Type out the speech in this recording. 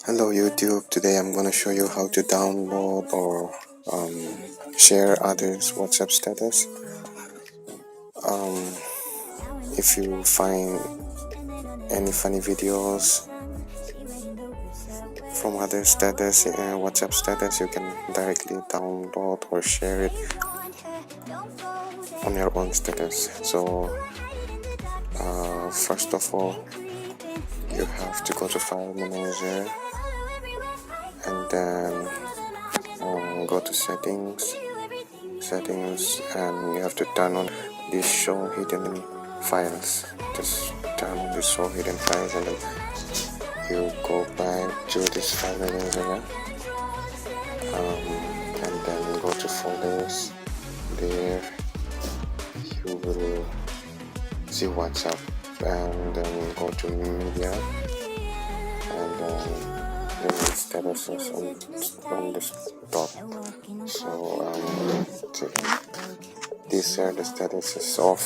Hello YouTube, today I'm gonna show you how to download or share others WhatsApp status. Um, if you find any funny videos from other status, WhatsApp status, you can directly download or share it on your own status. So first of all, you have to go to File Manager and then go to settings, and you have to turn on this show hidden files. Just turn on this show hidden files and then you go back to this file manager, and then go to folders. There you will see WhatsApp, and then go to media, and then there is statuses on the top. So these are the statuses of